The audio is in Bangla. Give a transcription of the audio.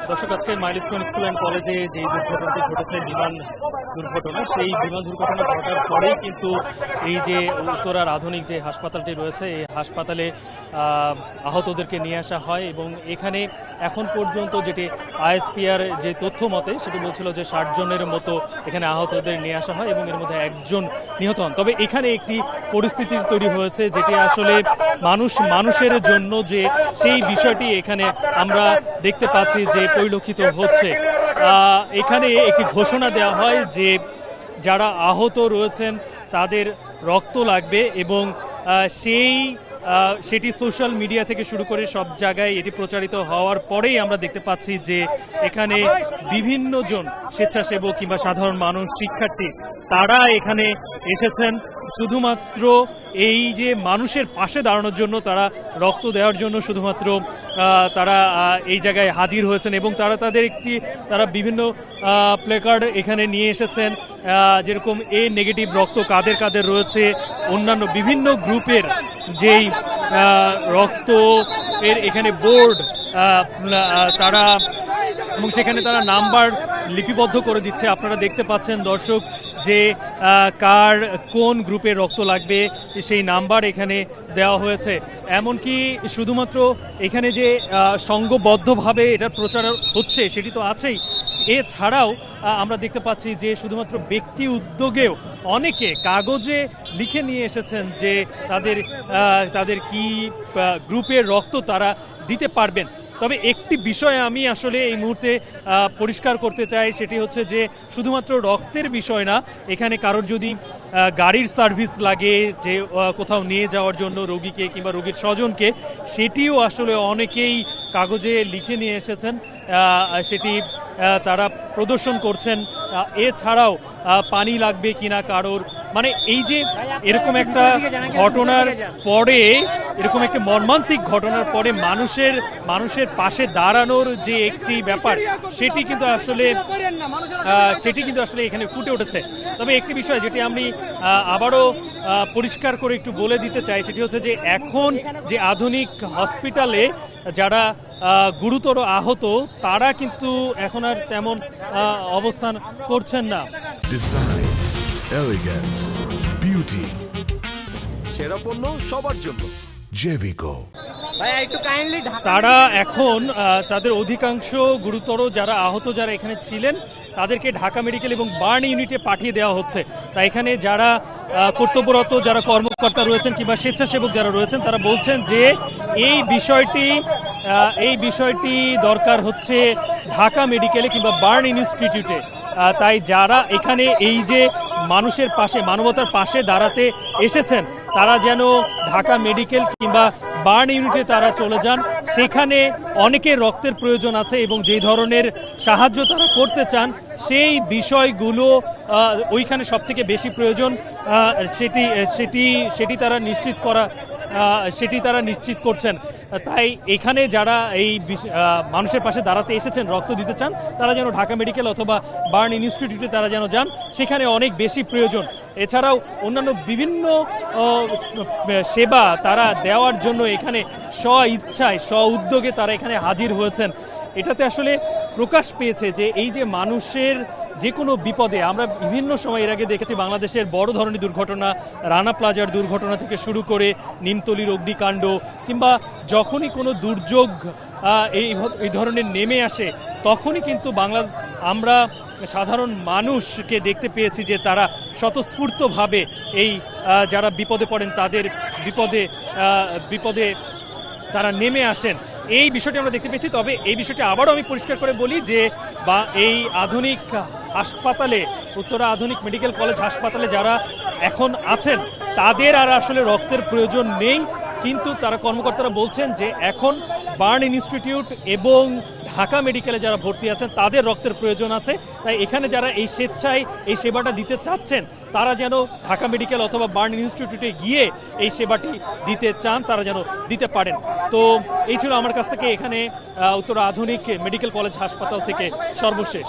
দর্শক, আজকে মাইলস্টোন স্কুল অ্যান্ড কলেজে যে দুর্ঘটনাটি ঘটেছে, বিমান দুর্ঘটনা, সেই বিমান দুর্ঘটনা ঘটার পরেই কিন্তু এই যে উত্তরার আধুনিক যে হাসপাতালটি রয়েছে, এই হাসপাতালে আহতদেরকে নিয়ে আসা হয় এবং এখানে এখন পর্যন্ত যেটি আইএসপিআর যে তথ্য মতে সেটি বলছিল যে 60 জনের মতো এখানে আহতদের নিয়ে আসা হয় এবং এর মধ্যে একজন নিহত হন। তবে এখানে একটি পরিস্থিতি তৈরি হয়েছে যেটি আসলে মানুষের জন্য যে সেই বিষয়টি এখানে আমরা দেখতে পাচ্ছি যে পরিলক্ষিত হচ্ছে। এখানে একটি ঘোষণা দেওয়া হয় যে যারা আহত রয়েছেন তাদের রক্ত লাগবে এবং সেটি সোশ্যাল মিডিয়া থেকে শুরু করে সব জায়গায় এটি প্রচারিত হওয়ার পরেই আমরা দেখতে পাচ্ছি যে এখানে বিভিন্ন জন স্বেচ্ছাসেবক কিংবা সাধারণ মানুষ, শিক্ষার্থী, তারা এখানে এসেছেন শুধুমাত্র এই যে মানুষের পাশে দাঁড়ানোর জন্য, তারা রক্ত দেওয়ার জন্য শুধুমাত্র তারা এই জায়গায় হাজির হয়েছেন এবং তারা বিভিন্ন প্লেকার্ড এখানে নিয়ে এসেছেন, যেরকম এ নেগেটিভ রক্ত কাদের কাদের রয়েছে, অন্যান্য বিভিন্ন গ্রুপের যেই রক্ত এর এখানে বোর্ড তারা এবং সেখানে তারা নাম্বার লিপিবদ্ধ করে দিচ্ছে। আপনারা দেখতে পাচ্ছেন দর্শক যে কার কোন গ্রুপের রক্ত লাগবে সেই নাম্বার এখানে দেওয়া হয়েছে। এমনকি শুধুমাত্র এখানে যে সংঘবদ্ধভাবে এটা প্রচার হচ্ছে সেটি তো আছেই, এছাড়াও আমরা দেখতে পাচ্ছি যে শুধুমাত্র ব্যক্তি উদ্যোগেও অনেকে কাগজে লিখে নিয়ে এসেছেন যে তাদের কি গ্রুপের রক্ত তারা দিতে পারবেন। তবে একটি বিষয় আমি আসলে এই মুহূর্তে পরিষ্কার করতে চাই, সেটি হচ্ছে যে শুধুমাত্র রক্তের বিষয় না, এখানে কারোর যদি গাড়ির সার্ভিস লাগে যে কোথাও নিয়ে যাওয়ার জন্য রোগীকে কিংবা রোগীর স্বজনকে, সেটিও আসলে অনেকেই কাগজে লিখে নিয়ে এসেছেন, সেটি তারা প্রদর্শন করছেন। এছাড়াও পানি লাগবে কিনা কারোর, মানে এই যে এরকম একটা ঘটনার পরে, এরকম একটা মর্মান্তিক ঘটনার পরে মানুষের পাশে দাঁড়ানোর যে একটি ব্যাপার, সেটি কিন্তু আসলে এখানে ফুটে উঠেছে। তবে একটি বিষয় যেটি আমি আবারও পরিষ্কার করে একটু বলে দিতে চাই, সেটি হচ্ছে যে এখন যে আধুনিক হসপিটালে যারা গুরুতর আহত, তারা কিন্তু এখন আর তেমন অবস্থান করছেন না। ডিজাইন, এলিগেন্স, বিউটি, সেরা পণ্য সবার জন্য জেভিকো। তারা এখন তাদের অধিকাংশ গুরুতর যারা আহত যারা এখানে ছিলেন তাদেরকে ঢাকা মেডিকেল এবং বার্ন ইউনিটে পাঠিয়ে দেওয়া হচ্ছে। তাই এখানে যারা কর্তব্যরত যারা কর্মকর্তা রয়েছেন কিংবা স্বেচ্ছাসেবক যারা রয়েছেন, তারা বলছেন যে এই বিষয়টি দরকার হচ্ছে ঢাকা মেডিকেলে কিংবা বার্ন ইনস্টিটিউটে। তাই যারা এখানে এই যে মানুষের পাশে, মানবতার পাশে দাঁড়াতে এসেছেন, তারা যেন ঢাকা মেডিকেল কিংবা বার্ন ইউনিটে তারা চলে যান। সেখানে অনেকের রক্তের প্রয়োজন আছে এবং যেই ধরনের সাহায্য তারা করতে চান সেই বিষয়গুলো ওইখানে সবথেকে বেশি প্রয়োজন, সেটি তারা নিশ্চিত করছেন। তাই এখানে যারা এই মানুষের পাশে দাঁড়াতে এসেছেন, রক্ত দিতে চান, তারা যেন ঢাকা মেডিকেল অথবা বার্ন ইনস্টিটিউটে তারা যেন যান, সেখানে অনেক বেশি প্রয়োজন। এছাড়াও অন্যান্য বিভিন্ন সেবা তারা দেওয়ার জন্য এখানে স্ব-ইচ্ছায় স্ব-উদ্যোগে তারা এখানে হাজির হয়েছেন। এটাতে আসলে প্রকাশ পেয়েছে যে এই যে মানুষের যে কোনো বিপদে, আমরা বিভিন্ন সময় এর আগে দেখেছি বাংলাদেশের বড় ধরনের দুর্ঘটনা, রানা প্লাজার দুর্ঘটনা থেকে শুরু করে নিমতলির অগ্নিকাণ্ড, কিংবা যখনই কোনো দুর্যোগ এই ধরনের নেমে আসে, তখনই কিন্তু আমরা সাধারণ মানুষকে দেখতে পেয়েছি যে তারা স্বতঃস্ফূর্তভাবে এই যারা বিপদে পড়েন তাদের বিপদে তারা নেমে আসেন। এই বিষয়টি আমরা দেখতে পেয়েছি। তবে এই বিষয়টি আবারও আমি পরিষ্কার করে বলি যে এই আধুনিক হাসপাতালে, উত্তরা আধুনিক মেডিকেল কলেজ হাসপাতালে যারা এখন আছেন, তাদের আর আসলে রক্তের প্রয়োজন নেই, কিন্তু তারা কর্মকর্তারা বলছেন যে এখন বার্ন ইনস্টিটিউট এবং ঢাকা মেডিকেলে যারা ভর্তি আছেন তাদের রক্তের প্রয়োজন আছে। তাই এখানে যারা এই স্বেচ্ছায় এই সেবাটা দিতে চাচ্ছেন, তারা যেন ঢাকা মেডিকেল অথবা বার্ন ইনস্টিটিউটে গিয়ে এই সেবাটি দিতে চান, তারা যেন দিতে পারেন। তো এই ছিল আমার কাছ থেকে এখানে উত্তরা আধুনিক মেডিকেল কলেজ হাসপাতাল থেকে সর্বশেষ।